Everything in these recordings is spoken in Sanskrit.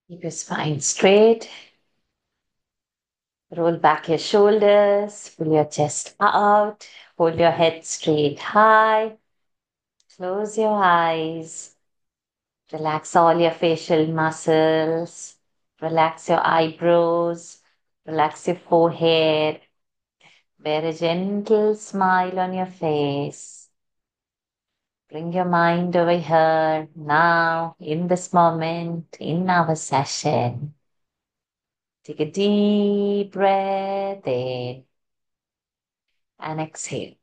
Keep your spine straight. Roll back your shoulders. Pull your chest out. Hold your head straight high. Close your eyes. Relax all your facial muscles. Relax your eyebrows. Relax your forehead. Wear a gentle smile on your face. Bring your mind over here now, in this moment, in our session. Take a deep breath in and exhale.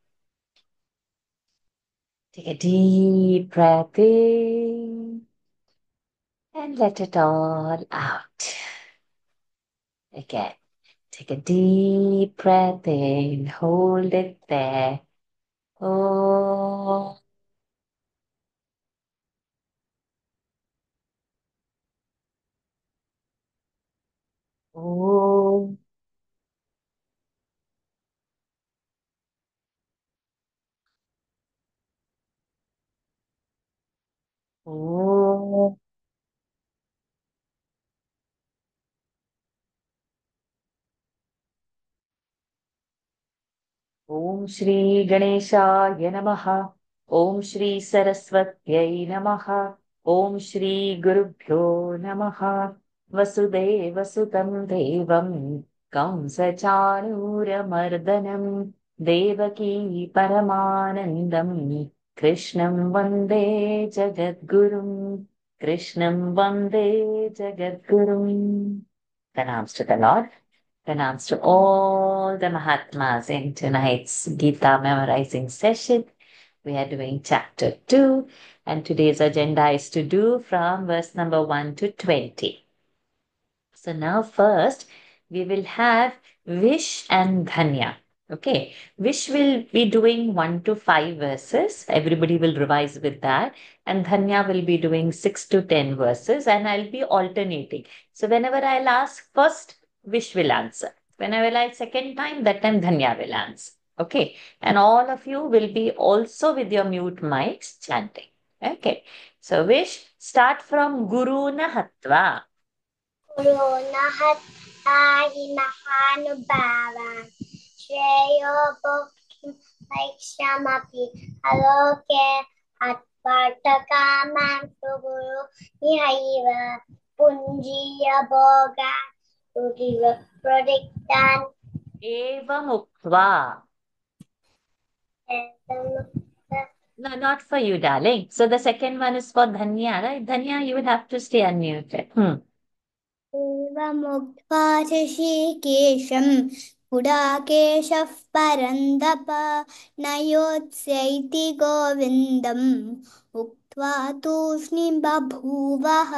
Take a deep breath in and let it all out. Again, take a deep breath in, hold it there. Oh, oh, oh. ॐ श्री गणेशाय नमः। ॐ श्री सरस्वत्यै नमः। ॐ श्री गुरुभ्यो नमः। वसुदेवसुतं देवं कंसचाणूरमर्दनं देवकी परमानन्दं कृष्णं वन्दे जगद्गुरुं। कृष्णं वन्दे जगद्गुरुम्। Pranams to the Lord. Pranams to all the Mahatmas in tonight's Gita memorizing session. We are doing chapter 2, and today's agenda is to do from verse number 1 to 20. So now first we will have Vish and Dhanya. Okay, Vish will be doing 1 to 5 verses. Everybody will revise with that. And Dhanya will be doing 6 to 10 verses, and I'll be alternating. So whenever I'll ask first, Vish will answer. Whenever I second time, that time Dhanya will answer. Okay, and all of you will be also with your mute mics chanting. Okay, so Vish, start from Guru Nahatva. Gurunahattahi mahanubhavan Shreyo bhuktim vaikshamapi aloke atvartakamam suguru nihaiva punjiya bhoga sudiva pradiktan Evamukva. No, not for you, darling. So the second one is for Dhanya, right? Dhanya, you will have to stay unmuted. एवमुक्त्वा ऋषिकेशं पुडाकेशः परन्दप न योत्स्यैति गोविन्दम् उक्त्वा तूष्णीं बभूवः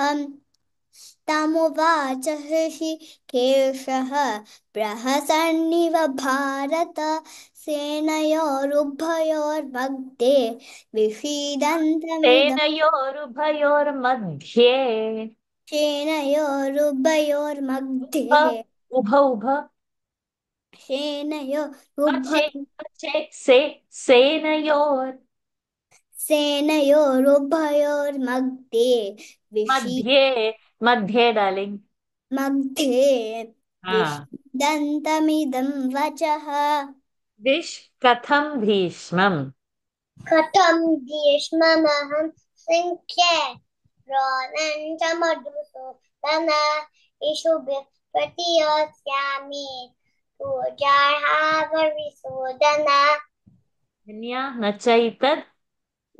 तमुवाच ऋषिकेशः प्रहसन्निव भारत सेनयोरुभयोर्मध्ये विषीदन्तमिदं सेनयोरुभयोर्मध्ये सेनयोरुभयोर्मध्ये उभ उभ सेनयोरुभयोर्मध्ये सेनयोर मध्ये मध्ये डार्लिंग मध्ये हाँ विषीदन्तमिदं वचः विश कथम भीष्मम कथं भीष्ममहं सङ्ख्ये रोदनं च मधुसूदन इषुभिः प्रतियोत्स्यामि पूजार्हावरिसूदन धन्या न चैतद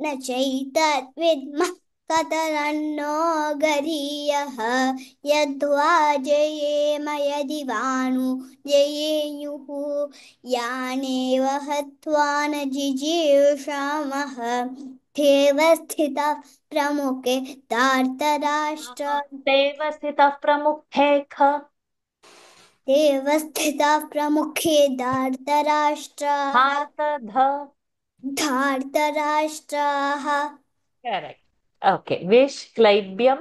न चैतद्विद्मः कतरन्नो गरीयः यद्वा जयेम यदि वानु जयेयुः यानेव हत्वा न जिजीषामः देव स्थितः प्रमुखे धार्तराष्ट्र देव स्थितः प्रमुखे ख देव स्थितः प्रमुखे धार्तराष्ट्राः भारत ध धार्तराष्ट्राः करेक्ट ओके विश क्लैब्यम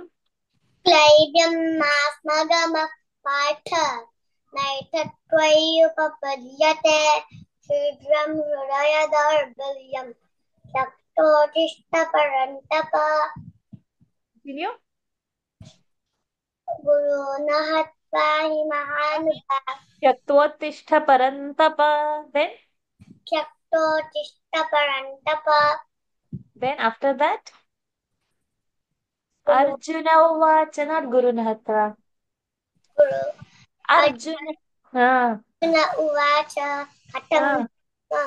क्लैब्यमास्मगमः पाठ नैतत्त्वय्युपपद्यते शीघ्रं हृदय दौर्बल्यं शक्तोत्तिष्ठ परन्तप continue गुरु न हत्वा हि महानुभाव त्यक्तोत्तिष्ठ परन्तप. Then, त्यक्तोत्तिष्ठ परन्तप then after that, Guru Arjuna uvacha, not Guru Nahata. Guru Arjuna. Ah, Arjuna उवाच कथं ah. So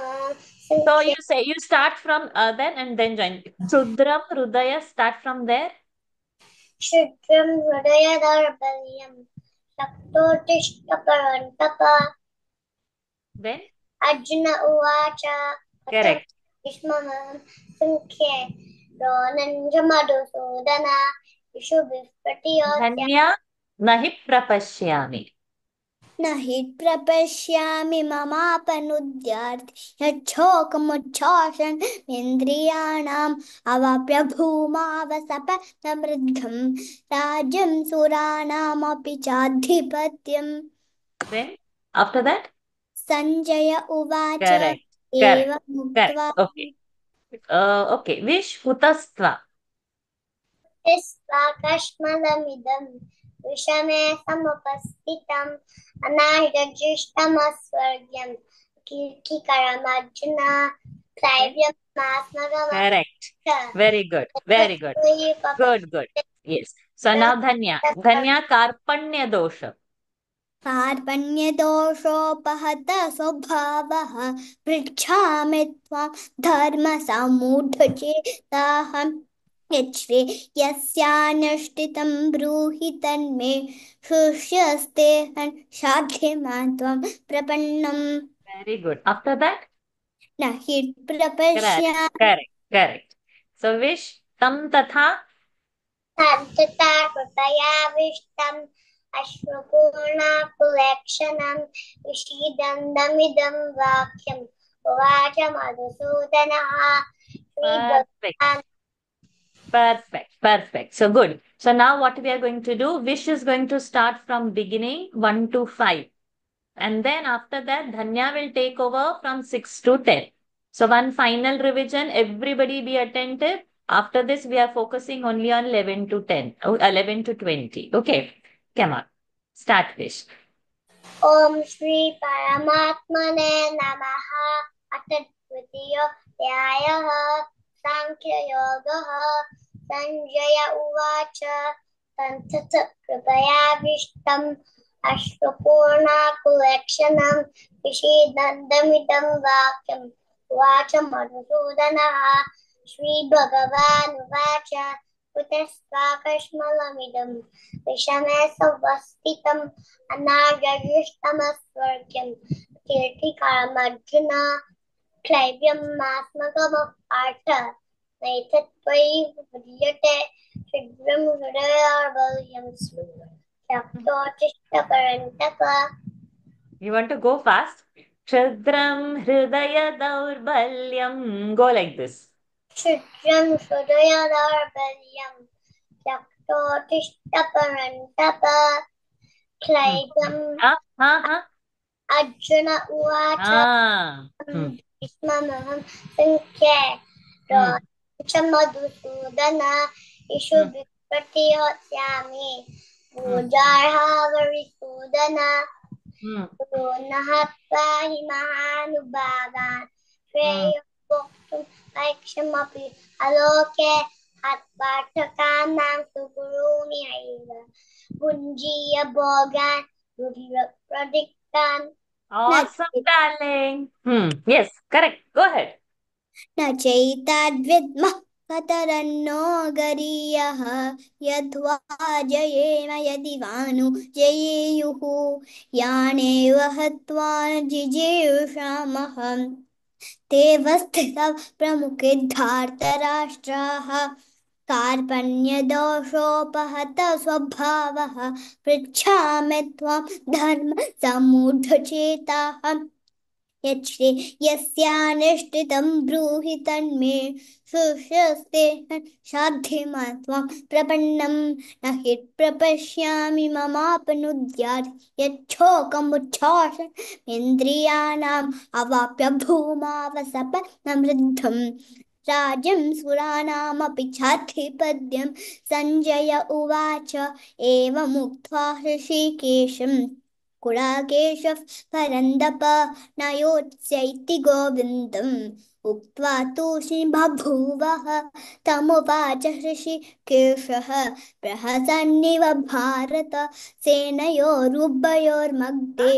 संख्ये you say you start from then and then join. Sudram Hridaya, start from there. क्षुद्रं हृदयदौर्बल्यं शक्तोत्तिष्ठ परन्तप Then अर्जुन उवाच कथं correct. भीष्मं संख्ये द्रोणं च मधुसूदन इषुभिः प्रतियोत्स्यामि Dhanya nahi prapashyami. न हि प्रपश्यामि ममापनुद्यार्थ यच्छोकमुच्छोषणमिन्द्रियाणाम् अवाप्य भूमावसपत्नमृद्धं राज्यं सुराणामपि चाधिपत्यम् Then after that, सञ्जय उवाच correct, correct, correct. एवमुक्त्वा Okay, okay. Vishhutastva. स्वाकश्मलमिदं विषमे समुपस्थितम् अनार्यजुष्टमस्वर्ग्यं कीर्तिकरमर्जुन क्रैव्यमास्मगमः Correct. Very good. Very good. Good, good. Yes. So now Dhanya. Dhanya Karpanya dosha. कार्पण्यदोषोपहत स्वभावः पृच्छामि त्वां धर्मसम्मूढचेताः यस्यानुष्ठितं ब्रूहि तन्मे शुष्यस्तेऽहं शाध्यमां त्वां प्रपन्नम् Very good. After that, न हि correct, प्रपश्यामि correct, correct. So Vish Tam Tatha. तन्तता कृतयाविष्टम् अश्रुपूर्णाकुलेक्षणम् विषीदन्दमिदं वाक्यम् उवाच मधुसूदनः Perfect. श्रीभगवान् Perfect. Perfect. So good. So now what we are going to do, Vish is going to start from beginning 1 to 5. And then after that, Dhanya will take over from 6 to 10. So one final revision, everybody be attentive. After this, we are focusing only on 11 to 10, 11 to 20. Okay, come on. Start, Vish. ॐ श्री परमात्मने नमः अथ द्वितीयोऽध्यायः साङ्ख्ययोगः सञ्जय उवाच तन्तत कृपयाविष्टम् अश्रुपूर्णाकुलेक्षणम् विषीदन्दमिदं वाक्यम् उवाच मधुसूदनः श्रीभगवानुवाच कुतस्त्वाकश्मलमिदम् विषमे संवस्थितम् अनार्यजुष्टमस्वर्ग्यम् कीर्तिकारमर्जुन क्लैव्यमास्मगमः पार्थ नैतत्त्वयि विद्यते शीघ्रं हृदयार्बल्यं शक्तोत्तिष्ठ परन्तप You want to go fast? Chadram Hridaya Daurbalyam. Go like this. क्षुद्रं हृदयदार्बल्यं शक्तोत्तिष्ठ परन्तप Hmm. क्लैब्यम् अर्जुन उवाच भीष्ममहं संख्ये च मधुसूदन इषुभिः प्रतियोत्स्यामि पूजार्हावरिसूदन गुरो न हत्वा हि महानुभावान् श्रेयो भोक्तुं ऐक्ष्यमपि अलोके हत्वार्थकानां सुगुरूणि भुञ्जीय भोगान् रुधिरप्रदिक्तान् Awesome, darling. Yes, correct. Go ahead. न चैताद्विद्मः कतरन्नो गरीयः यद्वा जयेम यदि वानु जयेयुः यानेव हत्वा जिजीषामहम् ते वस्थितः प्रमुखे धार्तराष्ट्राः कार्पण्यदोषोपहत स्वभावः पृच्छामि त्वां धर्मसम्मूढचेताः यस्यानुष्ठितं ब्रूहि तन्मे शुष्यस्ते शाध्यमा त्वां प्रपन्नं न हि प्रपश्यामि ममापनुद्यात् यच्छोकमुच्छोषणमिन्द्रियाणाम् अवाप्य भूमावसपत्नमृद्धम् राज्यं सुराणामपि चाधिपत्यं सञ्जय उवाच एवमुक्त्वा ऋषिकेशं गुडाकेशः परन्दप न योत्स्यैति गोविन्दम् उक्त्वा तूष्णी बभूवः तमुवाच ऋषिकेशः प्रहसन्निव भारत सेनयोरुभयोर्मध्ये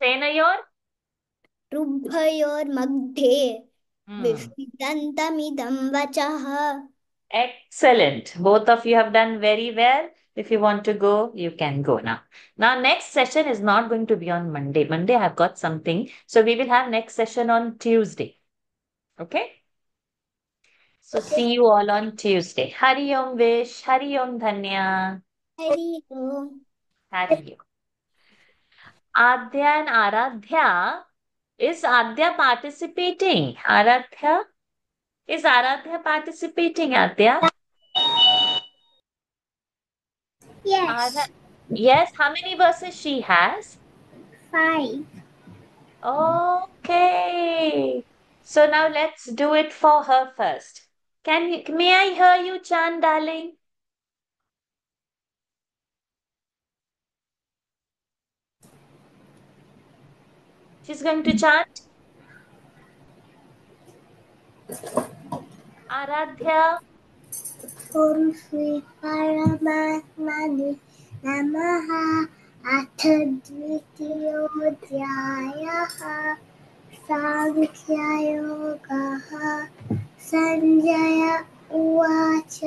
सेनयोर रुभयोर्मध्ये Hmm. विष्णुदन्तमिदं वचः. Excellent. Both of you have done very well. If you want to go, you can go now. Now, next session is not going to be on Monday. Monday, I've got something. So, we will have next session on Tuesday. Okay? So, see you all on Tuesday. Hari Om Vish. Hari Om Dhanya. Hari Om. Hari Om. Adya and Aradhya. Is Adya participating? Aradhya? Is Aradhya participating, Adya? Ara- Yes. yes. How many verses she has? 5. Okay. So now let's do it for her first. May I hear you chant, darling? She's going to chant. Aradhya. Om Sri Paramatmane Namaha अथ द्वितीयोऽध्यायः साङ्ख्ययोगः सञ्जय उवाच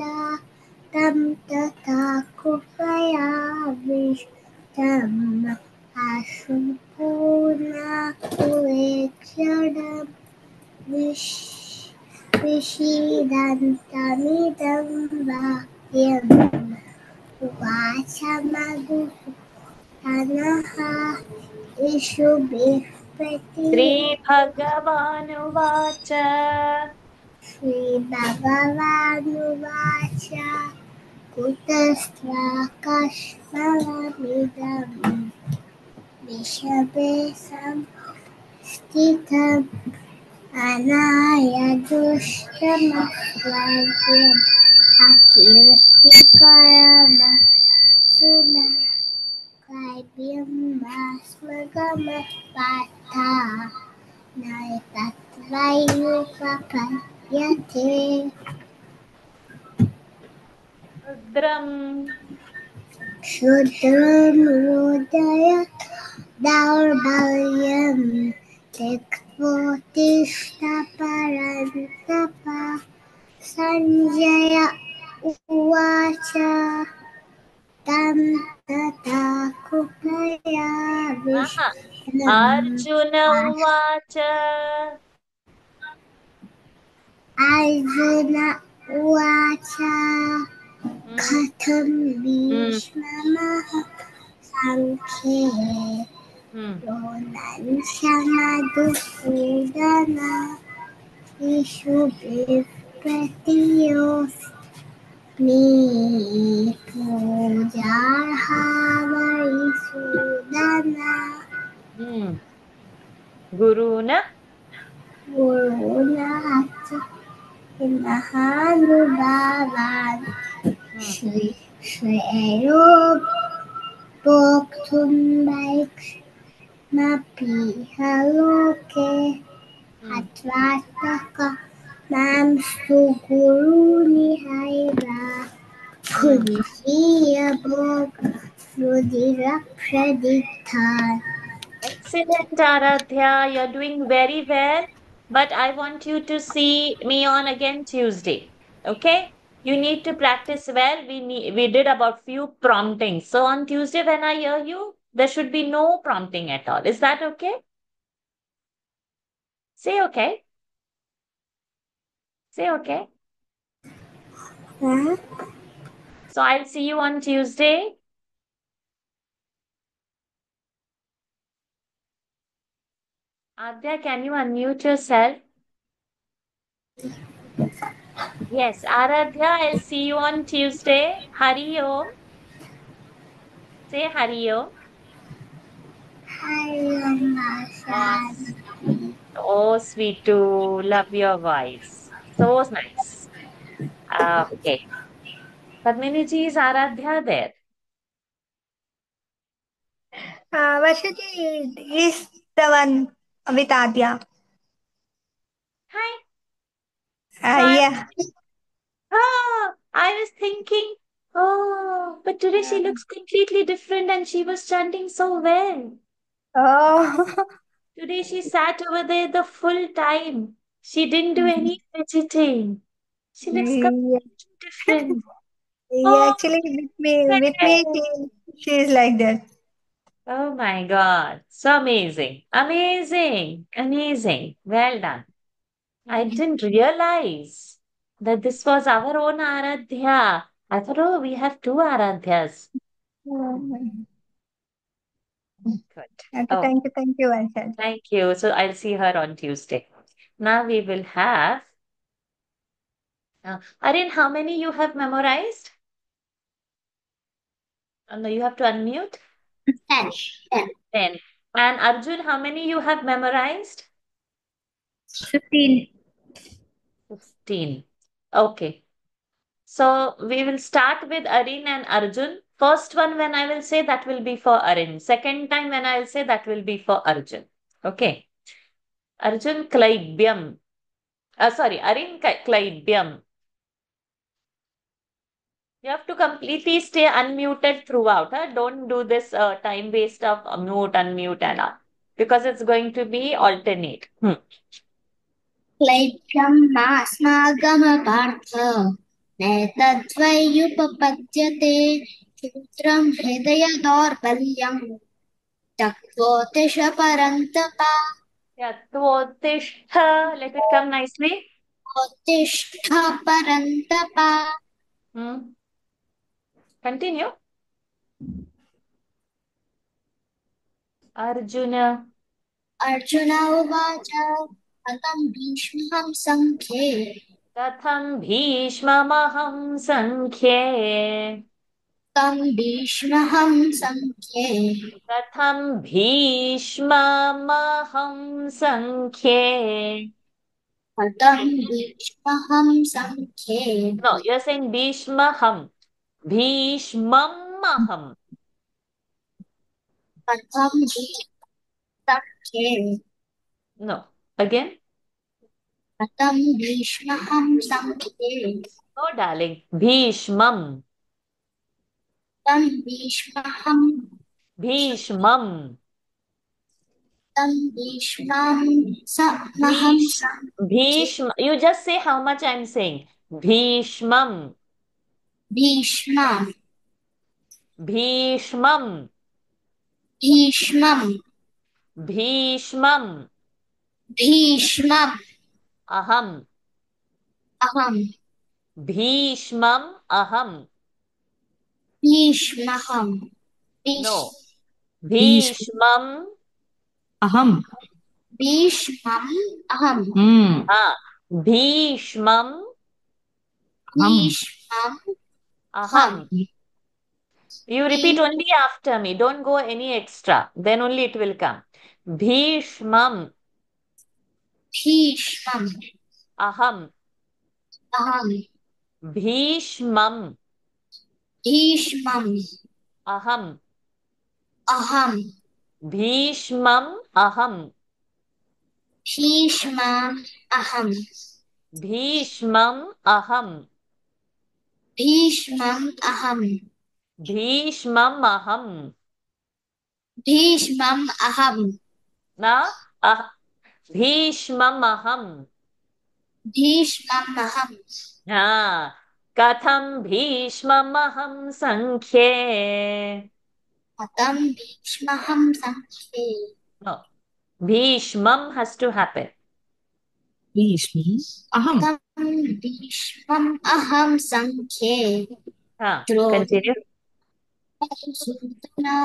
तं तथा कुपयाविष्टम् अश्रुपूर्णकुलेक्षणम् विषीदन्तमिदं वाक्यम् उवाच मधुसूदनः इषुभिः Sri Bhagavanuvacha. श्रीभगवानुवाच कुतस्त्वाकस्मलमिदम् विषमे संस्थितम् अनायदुष्टमस्वर्ग्यम् अकीर्तिकरमर्जुन क्लैब्यमास्मगमः पार्थ नैतत्त्वय्युपपद्यते Rudram. क्षुद्रमुदय दौर्बल्यम् त्यक्त्वोत्तिष्ठ परन्तप सञ्जय उवाच तं तथा Aha. कुपयाविष्टम् Arjuna Uvacha. अर्जुन उवाच Hmm. कथं Hmm. भीष्मः सङ्ख्ये Hmm. रोदनशमधुसूदन इषुभिः प्रतियोस्मि पूजार्हावरिसूदन Hmm. Guruna. गुरूणाच महानुभावान् Hmm. श्रेयो भोक्तुं वैक्ष्णपीह लोके Hmm. हत्वार्थकमां सुगुरुनिहैव Hmm. कुन्तीय भोगरुधिरप्रदिग्धान् Excellent, Aradhya. You're doing very well. But I want you to see me on again Tuesday. Okay? You need to practice well. We did about few promptings. So on Tuesday, when I hear you, there should be no prompting at all. Is that okay? Say okay. Say okay. So I'll see you on Tuesday. Adya, can you unmute yourself? Yes, Aradhya, I'll see you on Tuesday. Hari Om. Say Hari Om. Hariom Yes. Oh, sweet too. Love your voice. So nice. Okay. Padmini ji, is Aradhya there? Varshaji is the one with Adya. Hi. So Yeah. I was thinking, oh, but today she looks completely different and she was chanting so well. Oh. Today she sat over there the full time. She didn't do any fidgeting. She looks Yeah. completely different. Yeah, Oh, actually, with me, she is like that. oh my God. So amazing. Amazing. Amazing. Well done. I didn't realize that this was our own Aradhya. I thought, oh, we have two Aradhyas. Good. Okay, Oh, thank you, Varshaji. thank you. So I'll see her on Tuesday. Now we will have. Arin, how many you have memorized? No, you have to unmute. 10. 10. And Arjun, how many you have memorized? 15. 15. Okay. So we will start with Arin and Arjun. First one, when I will say, that will be for Arin. Second time, when I will say, that will be for Arjun. Okay. Arjun Klaibyam. Sorry, Arin Klaibyam. You have to completely stay unmuted throughout. Huh? Don't do this time waste of mute, unmute, and all. Because it's going to be alternate. क्लैप्यं नास्मागमपार्थ नैतद्वैयुपपद्यते क्षुद्रं हृदय दौर्बल्यं त्यक्तोत्तिष परन्तप Yatvottishtha. Let it come nicely. उत्तिष्ठ परन्तप Hmm. Continue. Arjuna. अर्जुन उवाच हतं भीष्महं सङ्ख्ये Katham bhishmamaham sankhye. तं भीष्महं सङ्ख्ये Katham bhishmamaham sankhye. हतं भीष्महं सङ्ख्ये No, you're saying bhishmaham. Bhishmamaham. कथं सङ्ख्ये No. Again. कथं भीष्महं सङ्ख्ये No, darling. Bhishmam. तं भीष्महं Bhishmam. तं भीष्मं समहं Bhish, सङ्ख्ये Bhishma. You just say how much I'm saying. Bhishmam. भीष्मं Bhishmam. भीष्मं Bhishmam. भीष्मम् Aham. अहं Bhishmam. Aham. भीष्महं No. Bhishma Bhishmam. Aham. भीष्मम् अहं Ah. Bhishmam. भीष्मम् अहं Aham. You repeat only after me. Don't go any extra. Then only it will come. Bhishmam. भीष्मम् Aham. अहं Bhishmam. भीष्मम् Aham. अहं Bhishmam. Aham. भीष्मम् अहं Bhishmam. Aham. भीष्मम् अहं Bhishmam. Aham. भीष्मम् अहं Na? Bhishmam. Aham. भीष्मम् अहं Ah. Katham Bhishmam Aham Sankhye. कथं भीष्महं सङ्ख्ये No. Bhishmam has to happen. Bhishmi. Aham. कथं भीष्मम् अहं सङ्ख्ये Continue. द्रोणसूदना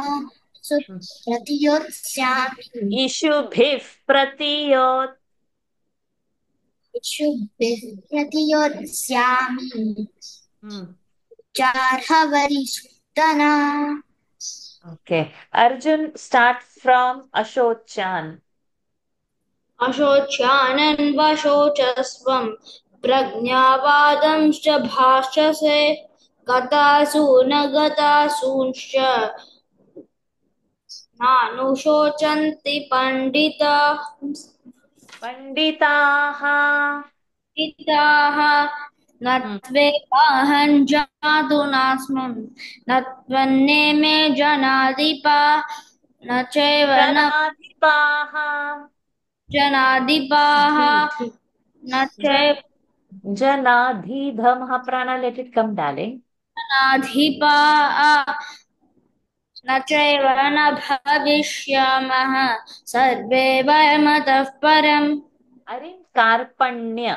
सुप्रतियोत्स्यामि Ishubhif Pratiyot. इषुभिः प्रतियोत्स्यामि Hmm. चार्हवरिसूदना Okay. Arjun, start from Ashochan. अशोच्यानन्वशोचस्वं प्रज्ञावादंश्च भाषसे गतासु न गतासूंश्च नानुशोचन्ति पंडिताः पंडिताः न त्वेवाहं जातु नास्मि न त्वन्नेमे जनाधिपा न चैव न जनाधिपाः न चैव जनाधिधमः प्राण, let it come darling. जनाधिपाः न चैव न भविष्यामः सर्वे वयमतः परम्। अरे कार्पण्य,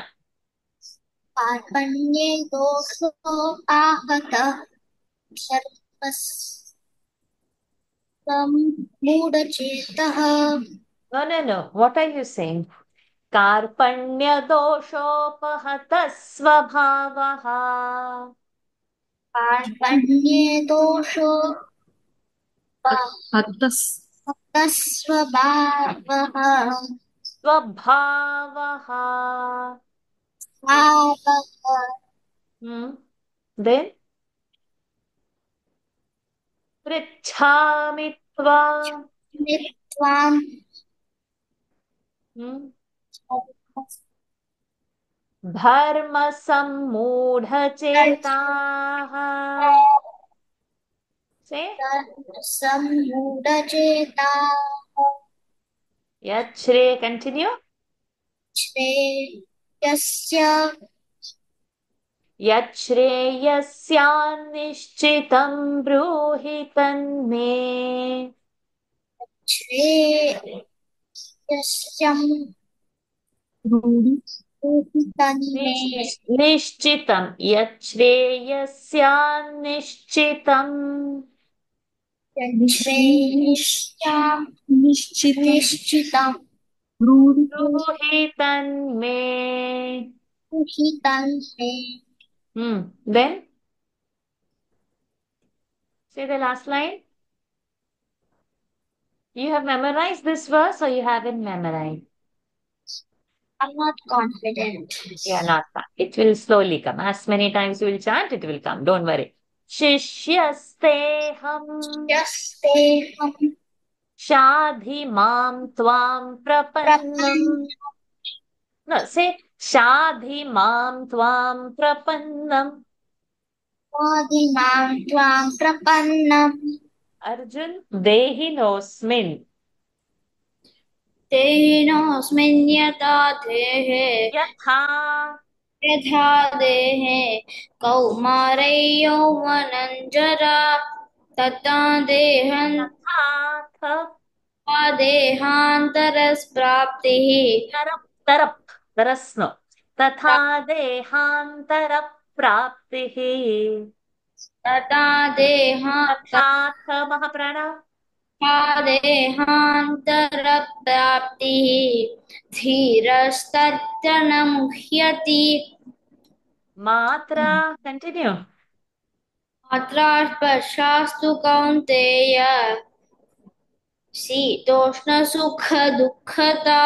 कार्पण्ये दोषो आहतः सर्वस्वं मूढचेतः। no, what are you saying? कार्पण्य दोषोपहतः स्वभावः, कार्पण्ये दोषो Hattas. स्वभावः स्वभावः। Then पृच्छामि त्वाम्, त्वां धर्म सम्मूढचेताः। से सम्मूढचेता यच्छ्रे, कंटिन्यू। श्रेयस्य यच्छ्रेयस्यान्निश्चितं ब्रूहि तन्मे। श्रेयस्यं तन्मे निश्चितं, यच्छ्रेयस्यान्निश्चितं निश्चितं ब्रूहि तन्मे। Then say the last line. You have memorized this verse or you haven't memorized? I'm not confident. Yeah, not that. It will slowly come. As many times you will chant, it will come. Don't worry. Shishyasteham Yasteham Shadhi Mam Tvam Prapannam. No, say Shadhi Mam Tvam Prapannam. Adimam Tvam Prapannam Arjun, Dehinosmin. तेनोऽस्मिन् यथा देहे Yatha. यथा देहे कौमारे यौवनञ्जरा तथा Tatha. देहान्तरस्प्राप्तिः Tarap. Tarap. Tarasno. Tatha Dehantara Praptihi. तथा तथाथ महाप्राण देहान्तरप्राप्तिः धीरस्तत्र न मुह्यति मात्रा कंटिन्यू मात्रा स्पर्शास्तु कौन्तेय शीतोष्णसुखदुःखता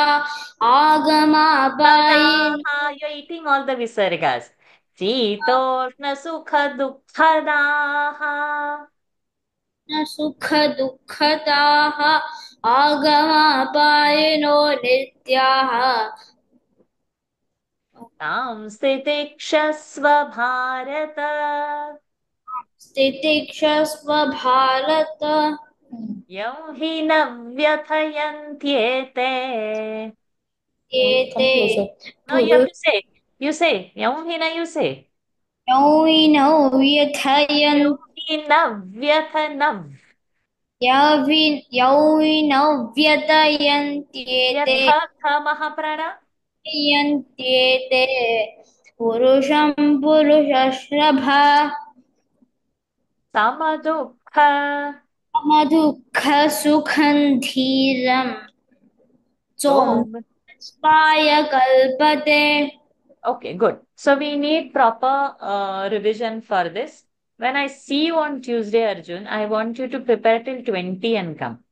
आगमापायिनो you're eating all the visargas शीतोष्ण सुख दुःखदाः सुखदुःखताः आगमापायिनो नित्याः तां स्थितिक्षस्व भारत तितिक्षस्व भारत यं हि न व्यथयन्त्येते एते no you have to say यं हि न you say यौविनौ व्यथयन् यं हि न व्यथनम् यौविनौ व्यथयन्त्येते यथार्थमः प्रण यन्त्येते पुरुषं पुरुषश्रभा समदुःख समदुःखसुखं धीरं सोम सोमस्वाय कल्पते. Okay, good. So we need proper revision for this. When I see you on Tuesday, Arjun, I want you to prepare till 20 and come.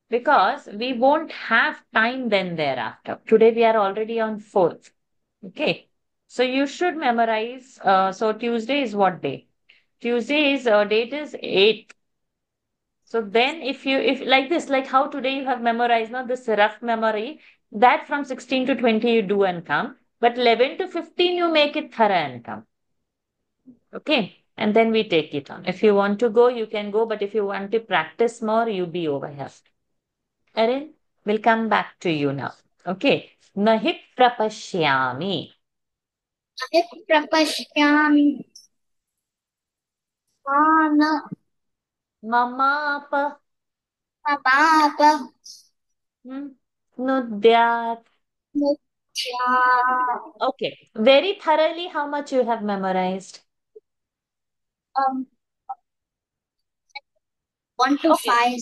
Because we won't have time then thereafter. Today we are already on 4th. Okay. So you should memorize. So Tuesday is what day? Tuesday is date is 8th. So then if like this, like how today you have memorized, now this rough memory, that from 16 to 20 you do and come, but 11 to 15 you make it thorough and come. Okay. And then we take it on. If you want to go, you can go, but if you want to practice more, you be over here. Erin, we'll come back to you now. Okay. Nahi prapashyami. प्रपश्यामि मान Mamapa. ममाप Nudyat. मुख्या Okay. Very thoroughly, how much you have memorized? 1 to Okay. 5.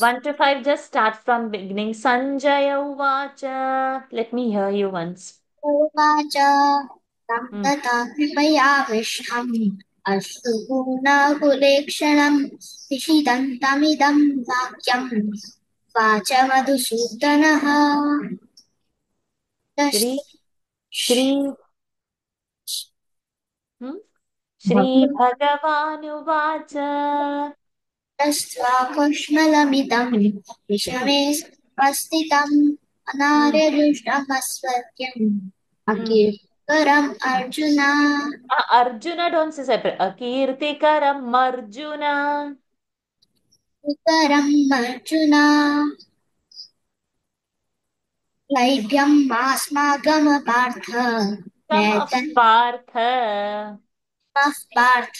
1 to 5, just start from beginning. Sanjaya Uvacha. Let me hear you once. उवाच तं Hmm. तथा कृपयाविष्टम् अश्रुपूर्णाकुलेक्षणम् निशिदन्तमिदं वाक्यम् वाच मधुसूदनः Shri, Shri, Shri Bhagavan दष्ट्वा कुष्मलमिदं विषमे स्थितम् अनार्यदुष्टमस्वर्ग्यम् अकीर्तिकरम् Arjuna Arjuna, don't say separate. Akirtikaram Arjuna. Karam Arjuna क्लैब्यं मास्मागमपार्थ Come of Partha. Partha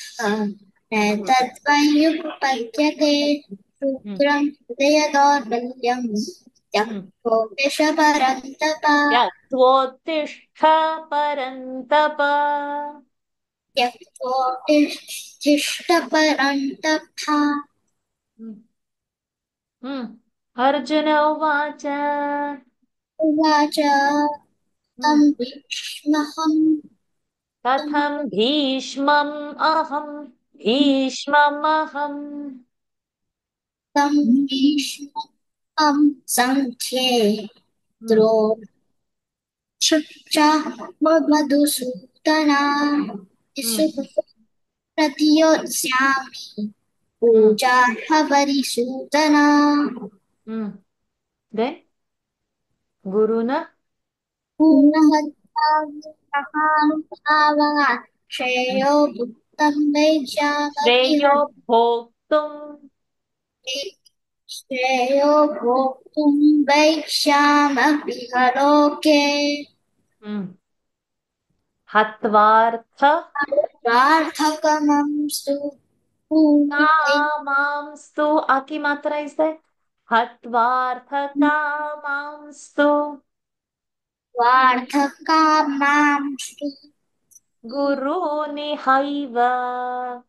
नैतद्वैयुपपद्यते रुद्रं हृदयदौर्बल्यं त्यक्तोऽपिश परन्तप Yeah. Tvotishtha Parantapa. त्यक्तोऽतिष्ठ परन्तप Arjuna Uvacha. उवाच तं भीष्महं Katham Bhishmam Aham. Bhishmamaham. तं भीष्महं सङ्ख्ये द्रोणश्च मधुसूदना प्रतियोत्स्यामि पूजार्हवरिसूदना Then Guruna. पूर्णहत्यानुभावान् श्रेयो भुक्तं वैश्यामपिह Shreyo Bhoktum. श्रेयो भोक्तुं वैश्यामपिह लोके Hatvartha. प्रार्थकमं Kamamstu. Aki matra is that? Hatvartha Kamamstu. वार्थकामां Guru Nihaiva.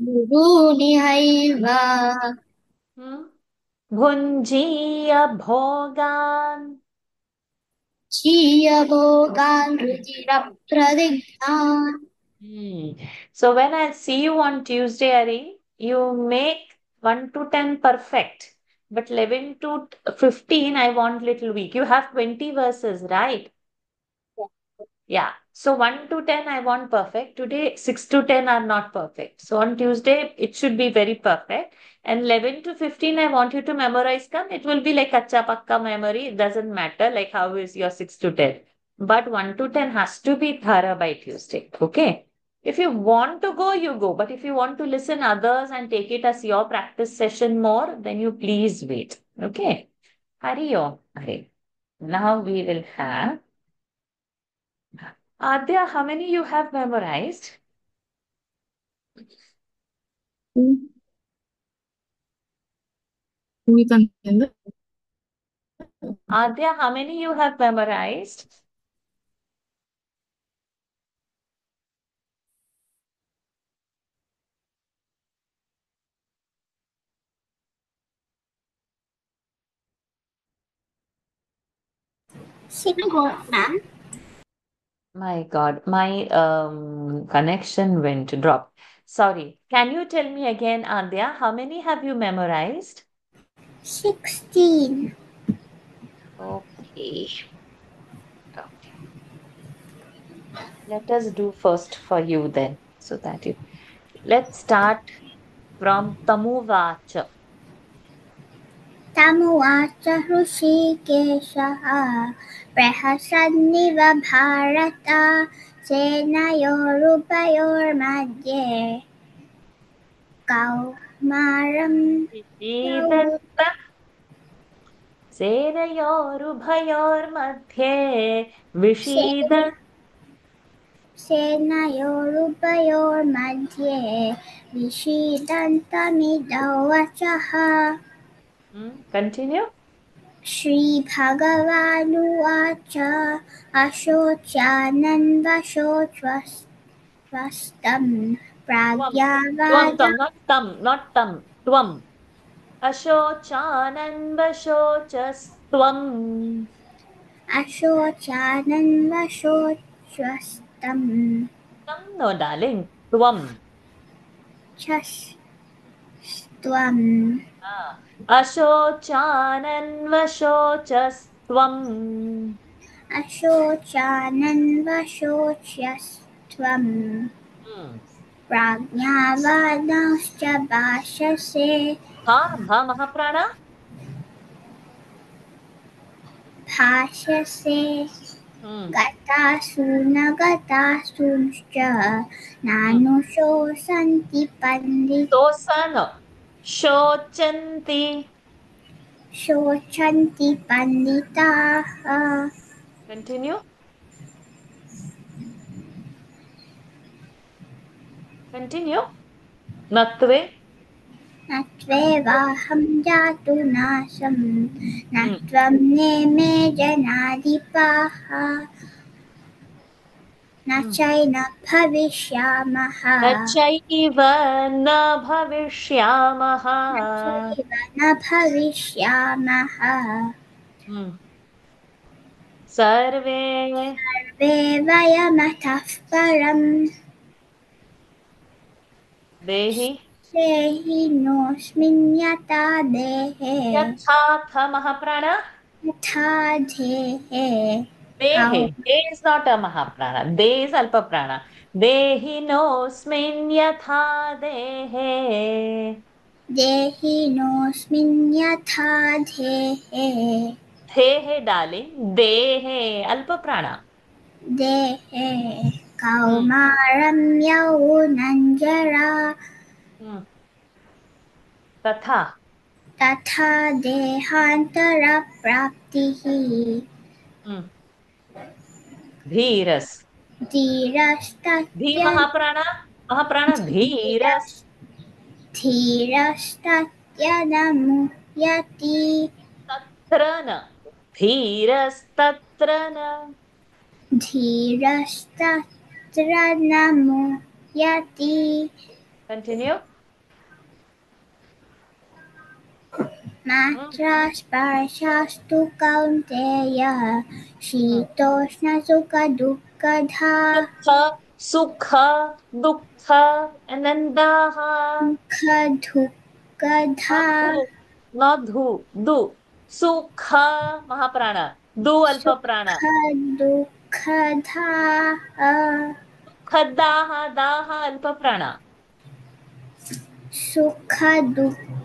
गुरूनिहैव Bhunjiya Bhogan. चीयभोगान् रुचिरप्रदिग्धान् So when I see you on Tuesday, Ari, you make 1 to 10 perfect. But 11 to 15, I want little weak. You have 20 verses, right? Yeah. So 1 to 10, I want perfect. Today, 6 to 10 are not perfect. So on Tuesday, it should be very perfect. And 11 to 15, I want you to memorize. Come, it will be like kacha pakka memory. It doesn't matter like how is your 6 to 10. But 1 to 10 has to be thorough by Tuesday. Okay. If you want to go, you go. But if you want to listen others and take it as your practice session more, then you please wait. Okay. Hari Om. Hari. Now we will have Adya, how many you have memorized? Adya, how many you have memorized? ma'am. My God, my connection went drop. Sorry. Can you tell me again, Adya, how many have you memorized? 16. Okay. Okay. Let us do first for you then, so that you. Let's start from Tamuvacha. तमुवाच ऋषिकेशः प्रहसन्निव भारत सेनयोरुभयोर्मध्ये कौमारं विषीदन्त सेनयोरुभयोर्मध्ये विषीद सेनयोरुभयोर्मध्ये विषीदन्तमिदौ वचः Continue. श्रीभगवानुवाच अशोच्यानन्वशोचस्त्वं प्राज्ञावाद Not tam, tvam. Ashocananvashocastvам. अशोच्यानन्वशोचस्तं Tam, no, darling. Tvam. छस्त्वं Ashocananvashocastvam. अशोच्यानन्वशोच्यस्त्वं प्राज्ञावादांश्च भाषसे Ha, Mahaprana. भाषसे गतासु न गतासूंश्च नानुशोसन्ति पण्डित Tosano. Shochanti. शोचन्ति पण्डिताः Continue. Continue. Natve. न त्वेवाहं जातु नाशं न त्वं नेमे जनाधिपाः न चैन भविष्यामः Chaiva na bhavishyaamaha. चैव न भविष्यामः Sarve. सर्वे वयमतः परं Dehi. देहिनोऽस्मिन् यथा देहे Yathatha Mahaprana. यथा देहे Dehe. De is not a Mahaprana. De is Alpa Prana. Dehi nosmin yatha dehe. देहिनोऽस्मिन् यथा देहे Dehe, darling. Dehe. Alpa Prana. देहे कौमारं यौवनं जरा Tatha. तथा देहान्तरप्राप्तिः Dhiras. Dhi धीरस्तस्य Mahaprana. Mahaprana. Dhiras. धीरस्तत्यनमुह्यति Tatrana. Dhiras tatrana. धीरस्तत्र न मुह्यति Continue. मात्रा स्पर्शास्तु Kaunteya शीतोष्णसुखदुःखधा Sukha, dukkha, and then daha. दुःखदुःखधा Not dhu, du. Sukha, Mahaprana. Du, Alpa Prana. दुःखधा Khadaha, daha, Alpa Prana.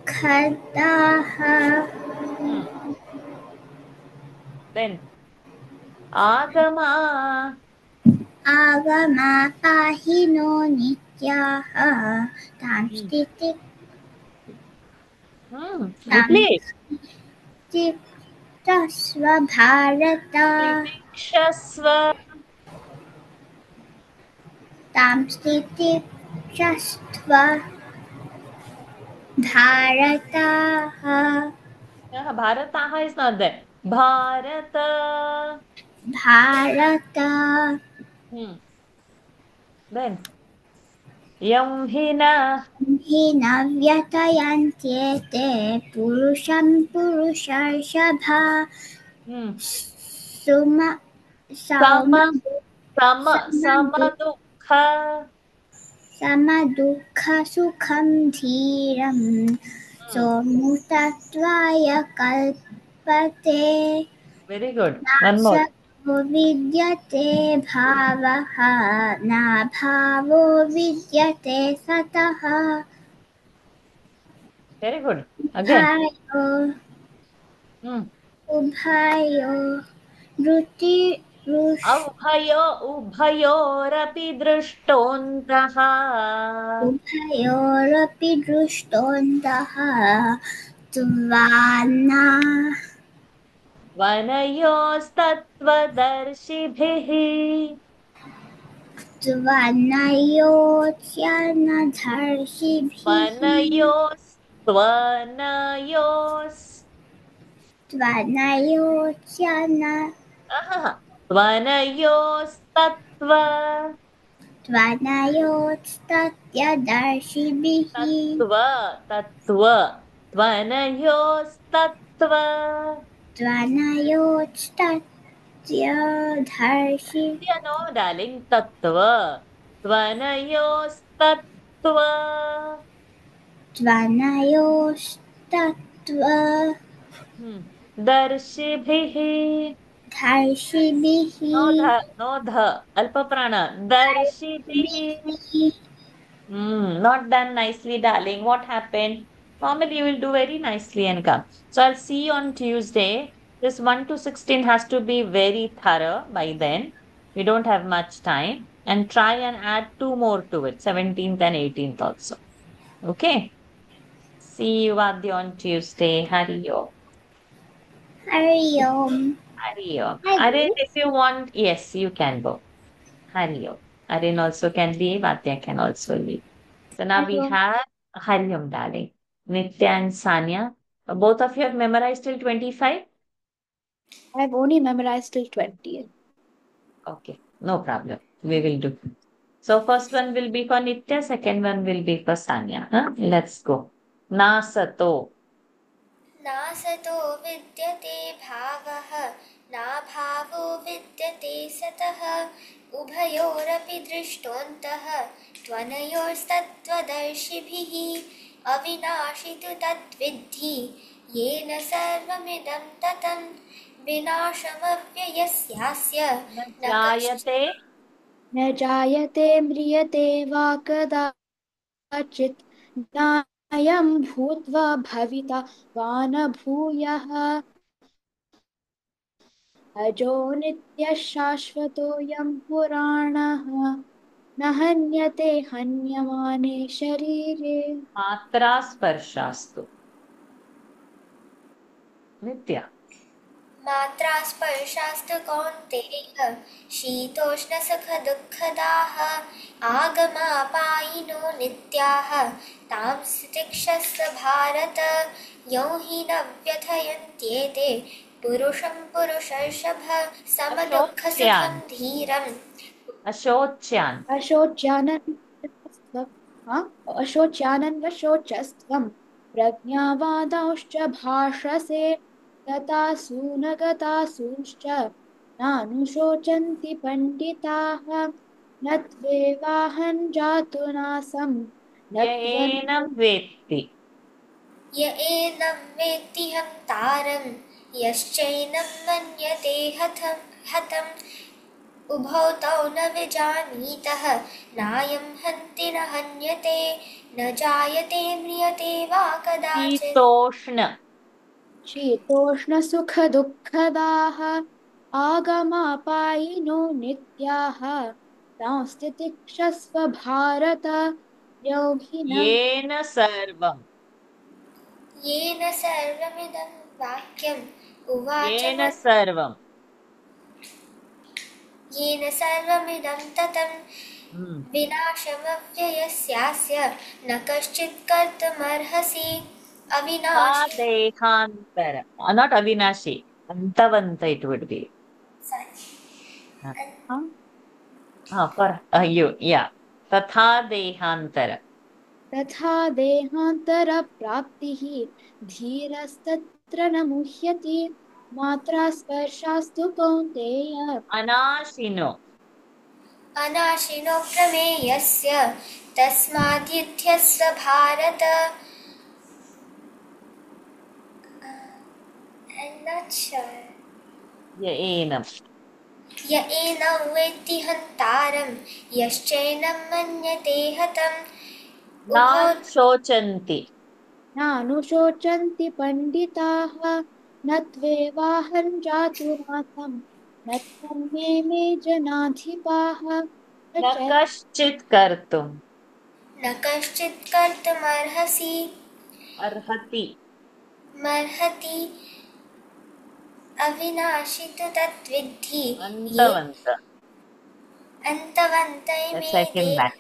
सुखदुःखदाः Then, Agama. आगमापाहिनो नित्याः तां स्थिति Repeat. तिष्ठस्व भारत Tikshasva. तां स्थितिक्षस्व भारताः Bharataha is not there. Bharata. Bharata Then, Yam hina. हि न व्यथयन्त्येते पुरुषं पुरुषर्षभा सुम Sama dukha. समदुःखसुखं धीरं सोमुतत्वाय कल्पते Very good. One more. विद्यते भावः नाभावो विद्यते सतः Very good. Again. उभयो Hmm. रुचि उभयोरपि दृष्टोऽन्तः उभयोरपि दृष्टोऽन्तः त्वान्ना वनयोस्तत्त्वदर्शिभिः त्वनयोच्यनधर्षिभिः त्वनयोस् त्वनयोच्यन अहः त्वनयोस्तत्त्व त्वनयोस्तत्यदर्शिभिः तत्त्व तत्त्व त्वनयोस्तत्त्व त्वनयोस्तत्यधर्षि Yeah, no, darling, तत्त्व त्वनयोस्तत्त्व त्वनयोस्तत्त्व दर्शिभिः धर्षिभिः नो ध अल्पप्राण दर्शिभिः not done nicely, darling. What happened? Normally, you will do very nicely and come. So, I'll see you on Tuesday. This 1 to 16 has to be very thorough by then. We don't have much time. And try and add two more to it, 17th and 18th also. Okay? See you, Adya, on Tuesday. Hari Om. Hari Om. Hari Om. Hari. Arin, if you want, yes, you can go. Hari Om. Arin also can leave. Adya can also leave. So now we have Hari Om, darling. Nitya and Sanya. Both of you have memorized till 25? I've only memorized till 20. Okay, no problem. We will do. So first one will be for Nitya, second one will be for Sanya. Huh? Let's go. Nasato. नासतो विद्यते भावः नाभावो विद्यते सतः उभयोरपि दृष्टोऽन्तः त्वनयोस्तत्त्वदर्शिभिः अविनाशि तु तद्विद्धि येन सर्वमिदं ततं विनाशमव्ययस्यास्य न जायते न जायते म्रियते वा कदाचित् नायं भूत्वा भविता वा न भूयः अजो नित्यः शाश्वतोऽयं पुराणः न हन्यते हन्यमाने शरीरे मात्रा स्पर्शास्तु. Nitya. मात्रा स्पर्शास्तु कौन्तेय शीतोष्णसुखदुःखदाः आगमापायिनो नित्याः तां तितिक्षस्व भारत यौ हि न व्यथयन्त्येते पुरुषं पुरुषर्षभ समदुःखसुखं धीरम् Ashocyan. अशोच्यानन्वशोचस्त्वं प्रज्ञावादांश्च भाषसे गतासु न गतासूंश्च नानुशोचन्ति पण्डिताः न त्वेवाहं जातु नासं न Yenam vetti. य एनं वेत्ति हन्तारं यश्चैनं मन्यते हतम् उभौ तौ न विजानीतः नायं हन्ति न हन्यते न जायते म्रियते वा कदाचित् Shitoshna. शीतोष्णसुखदुःखदाः आगमापायिनो नित्याः सांस्थितिक्षस्व भारत यौ हि न Yena sarvam. येन सर्वमिदं वाक्यम् उवाच Yena sarvam. येन सर्वमिदं ततं Hmm. विनाशमव्ययस्यास्य न कश्चित् कर्तुमर्हसि अविनाशी Adehantara. Not Avinashi. Antavanta it would be. For you. Yeah. Tatha dehantara. तथा देहान्तरप्राप्तिः धीरस्तत्र न मुह्यति मात्रा स्पर्शास्तु कौन्तेय Anashino. अनाशिनो प्रमेयस्य तस्माद्युध्यस्व Bharata I'm not sure. Yenam. य एनं वेत्ति हन्तारं यश्चैनं मन्यते हतम् उभौ नानुशोचन्ति नानुशोचन्ति पण्डिताः न त्वेवाहं जातुनाथं न त्वन्ये मे जनाधिपाः न न च कश्चित् कर्तुम् न कश्चित् कर्तुमर्हसि अर्हति मर्हति अविनाशि तु तद्विद्धि ये अन्तवन्त अन्तवन्त Let's इमे take him देह back.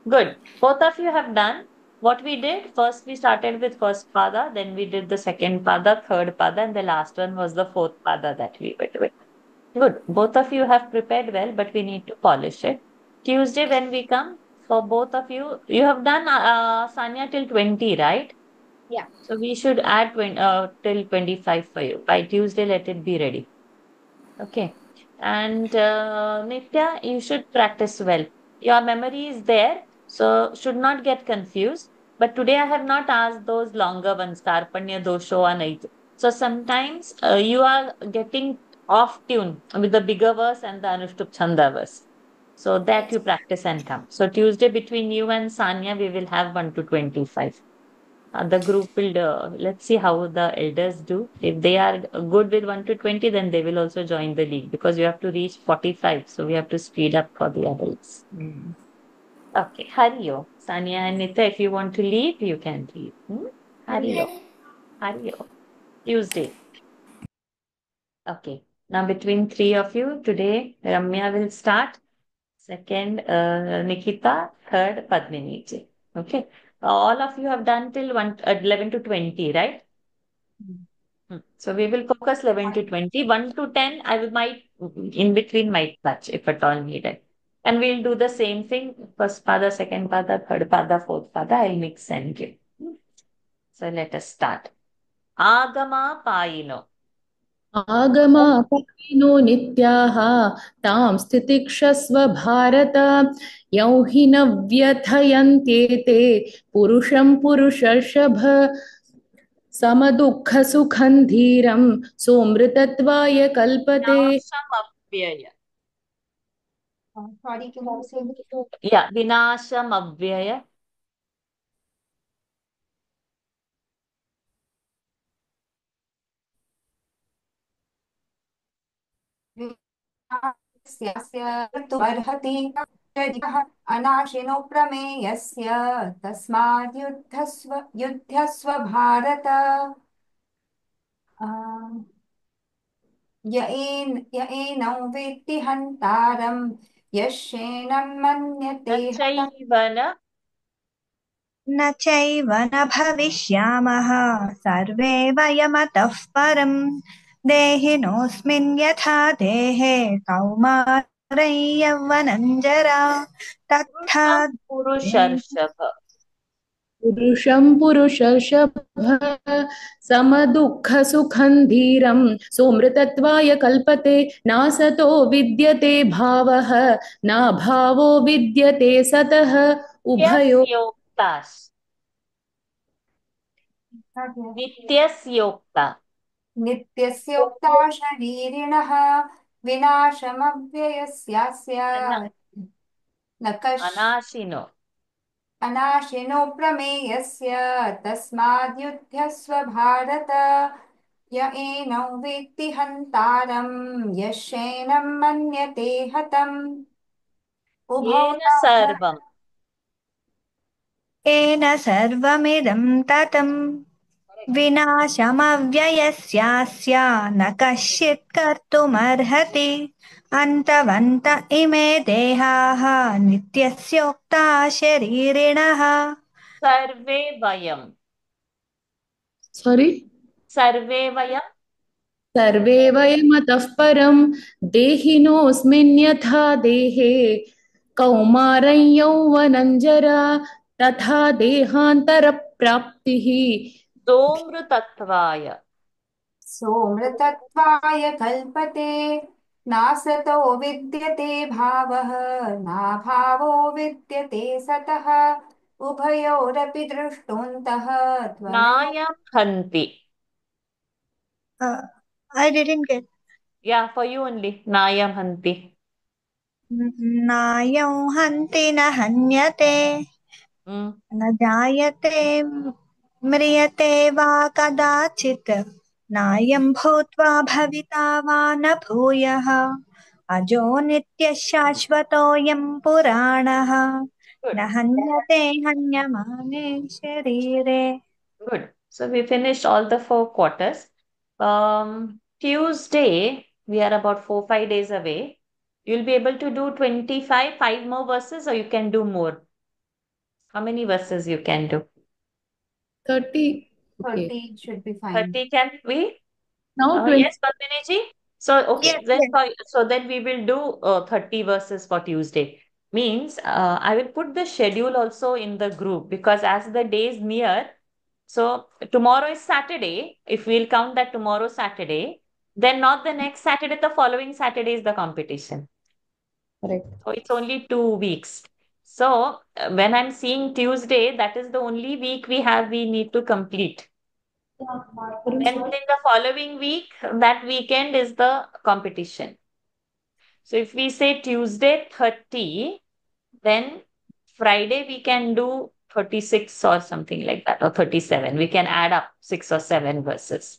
Good. Both of you have done what we did. First, we started with first pada, then we did the second pada, third pada, and the last one was the fourth pada that we were doing. Good. Both of you have prepared well, but we need to polish it. Tuesday, when we come, for both of you, you have done Sanya till 20, right? Yeah. So we should add till 25 for you. By Tuesday, let it be ready. Okay. And Nitya, you should practice well. Your memory is there, so should not get confused. But today I have not asked those longer ones, Karpanya, Dosho, and Aita. So sometimes you are getting off tune with the bigger verse and the Anushtup Chanda verse. So that you practice and come. So Tuesday between you and Sanya, we will have 1 to 25. The group will, let's see how the elders do. If they are good with 1 to 20, then they will also join the league because you have to reach 45. So we have to speed up for the adults. Okay, Hariyo. Sanya and Nita, if you want to leave, you can leave. Hariyo. Hariyo. Tuesday. Okay. Now between three of you, today Ramya will start. Second, Nikita. Third, Padmini ji. Okay. All of you have done till 11 to 20, right? So we will focus 11 to 20. 1 to 10, I will might in between might touch if at all needed. And we'll do the same thing. First pada, second pada, third pada, fourth pada. I'll mix and give. So let us start. Agama Paino. आगमापायिनो नित्याः तां स्थितिक्षस्व भारत यौ हि न व्यथयन्त्येते पुरुषं पुरुषर्षभ समदुःखसुखं धीरं सोमृतत्वाय कल्पते Vinashamavvyaya. Sorry, can you say this? Yeah, Vinashamavvyaya. अर्हति अनाशिनो प्रमेयस्य तस्माद् युध्यस्व भारत य एनं वेत्ति हन्तारं यश्येनं मन्यते न हतम् चैव न न चैव न भविष्यामः सर्वे वयमतः परम् देहिनोऽस्मिन् यथा देहे कौमारं यौवनञ्जरा तथा पुरुषं पुरुषर्षभ. पुरुषं पुरुषर्षभ समदुःखसुखं धीरं सोमृतत्वाय कल्पते नासतो विद्यते भावः नाभावो विद्यते सतः उभयो Nityasyoक्तास्. नित्यस्योक्ता. नित्यस्योक्ता शरीरिणः विनाशमव्ययस्यास्य न न अनाशिनो. अनाशिनो प्रमेयस्य तस्माद्युध्यस्व भारत य एनं वेत्ति हन्तारं यश्येनं मन्यते हतम् उभौ येन सर्वं येन सर्वमिदं ततं विनाशमव्ययस्यास्य न कश्चित् कर्तुमर्हति अन्तवन्त इमे देहाः नित्यस्योक्ता शरीरिणः सर्वे वयं. sorry सर्वे वयं सर्वे वयमतः परं देहिनोऽस्मिन् यथा देहे कौमारं यौवनञ्जरा तथा देहान्तरप्राप्तिः सोमृतत्वाय. सोमृतत्वाय कल्पते नासतो विद्यते भावः नाभावो विद्यते सतः उभयोरपि दृष्टोऽन्तः त्वनया नायं हन्ति. I didn't get Yeah, for you only. Nayam hanti. नायं हन्ति न हन्यते Hmm. न जायते म्रियते वा कदाचित् नायं भूत्वा भविता वा न भूयः अजो नित्यः शाश्वतोऽयं पुराणः Good. न हन्यते हन्यमाने शरीरे. Good. So we finished all the 4 quarters. Tuesday, we are about 4-5 days away. You'll be able to do 25, 5 more verses, or you can do more. How many verses you can do? 30. Okay. 30 should be fine. 30 can we? Now 20. Yes, Padmini ji. So, okay, Yes, then yes. so then we will do 30 verses for Tuesday. Means I will put the schedule also in the group, because as the days near, so tomorrow is Saturday. If we'll count that tomorrow Saturday, then not the next Saturday, the following Saturday is the competition. Correct. So it's only 2 weeks. So when I'm seeing Tuesday, that is the only week we need to complete. Then in the following week, that weekend is the competition. So if we say Tuesday 30, then Friday we can do 36 or something like that, or 37. We can add up 6 or 7 verses.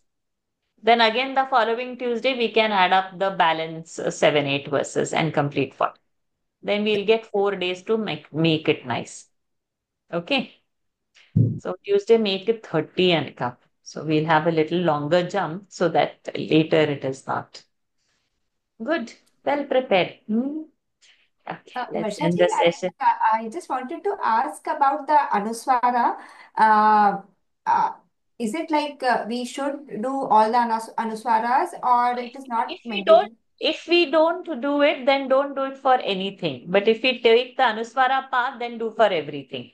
Then again the following Tuesday we can add up the balance 7-8 verses and complete 40. Then we'll get 4 days to make it nice. Okay. So Tuesday make it 30 and come. So we'll have a little longer jump so that later it is not. Good. Well prepared. Okay, let's Varsha end ji, the session. I just wanted to ask about the Anuswara. Uh, is it like we should do all the Anuswaras, or it is not If we don't, mandatory? if we don't do it, then don't do it for anything. But if we take the Anuswara path, then do for everything.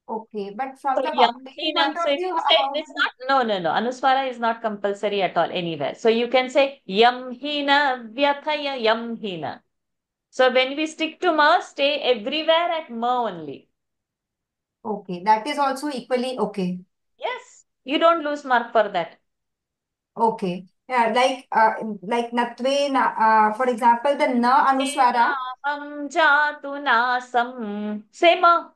Okay, but from So the competition Yamhina, point so of if view, you say how? it's not, no. Anuswara is not compulsory at all anywhere. So you can say Yamhina, Vyathaya, Yamhina. So when we stick to Ma, stay everywhere at Ma only. Okay, that is also equally okay. Yes, you don't lose mark for that. Okay. Yeah, like Natve, for example, the Na Anuswara. Ham jatu nasam. Say Ma,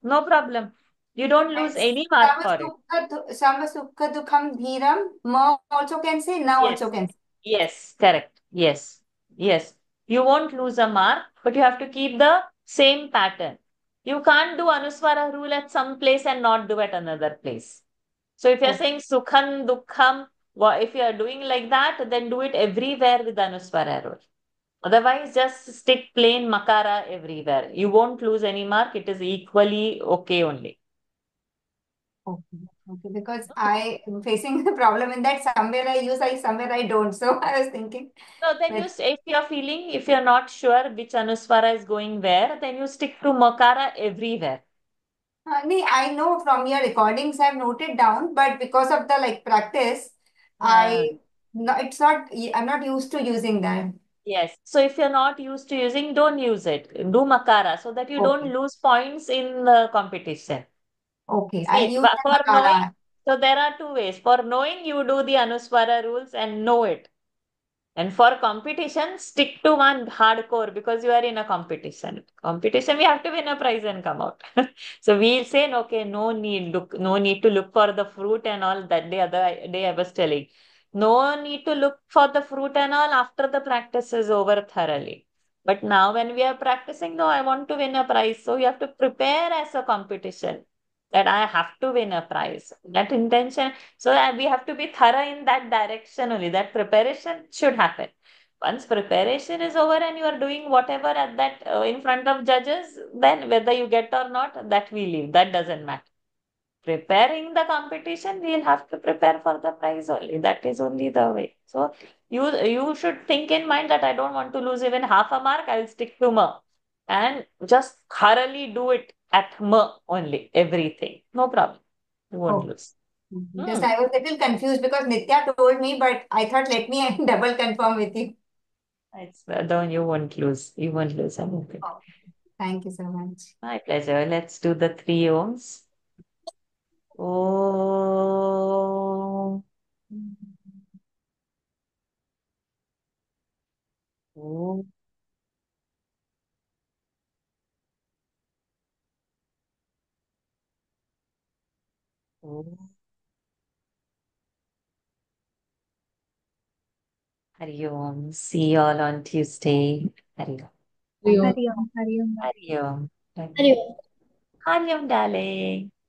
no problem. You don't lose And any mark for it. Sama Sukha Dukham Dhiram, Ma also can say, Na Yes, also can say. yes, correct. Yes, yes. You won't lose a mark, but you have to keep the same pattern. You can't do Anuswara rule at some place and not do at another place. So if you're Okay. saying Sukhan, Dukkham, if you are doing like that, then do it everywhere with Anuswara rule. Otherwise, just stick plain Makara everywhere. You won't lose any mark. It is equally okay only. Okay. Okay. Because I am facing the problem in that somewhere I use, somewhere I don't. So I was thinking, So then but if you're not sure which Anuswara is going where, then you stick to Makara everywhere. I know from your recordings I've noted down, but because of the like practice, Uh, I no, it's not. I'm not used to using that. yes. So if you're not used to using, don't use it. Do Makara so that you don't Okay. lose points in the competition. Okay. I'll See, use that for knowing, Makara. so there are 2 ways. For knowing, you do the Anuswara rules and know it. And for competition, stick to one hardcore because you are in a competition. Competition, we have to win a prize and come out. So we'll say, okay, no need to look for the fruit and all that the other day I was telling. No need to look for the fruit and all after the practice is over thoroughly. But now when we are practicing, no, I want to win a prize. So you have to prepare as a competition that I have to win a prize. That intention. So we have to be thorough in that direction only. That preparation should happen. Once preparation is over and you are doing whatever at that in front of judges, then whether you get or not, that we leave. That doesn't matter. Preparing the competition, we'll have to prepare for the prize only. That is only the way. So you should think in mind that I don't want to lose even half a mark. I'll stick to ma and just thoroughly do it at ma only. Everything, no problem. You won't Oh, lose. just Hmm. I was a little confused because Nitya told me, but I thought let me double confirm with you. It's don't you won't lose. You won't lose anything. Oh, thank you so much. My pleasure. Let's do the 3 ohms. Oh. Oh, Hari Om. See you all on Tuesday. Hari Om. Hariom Hari Om Hari Om. Hari Om. Hariom. Hari Om, darling.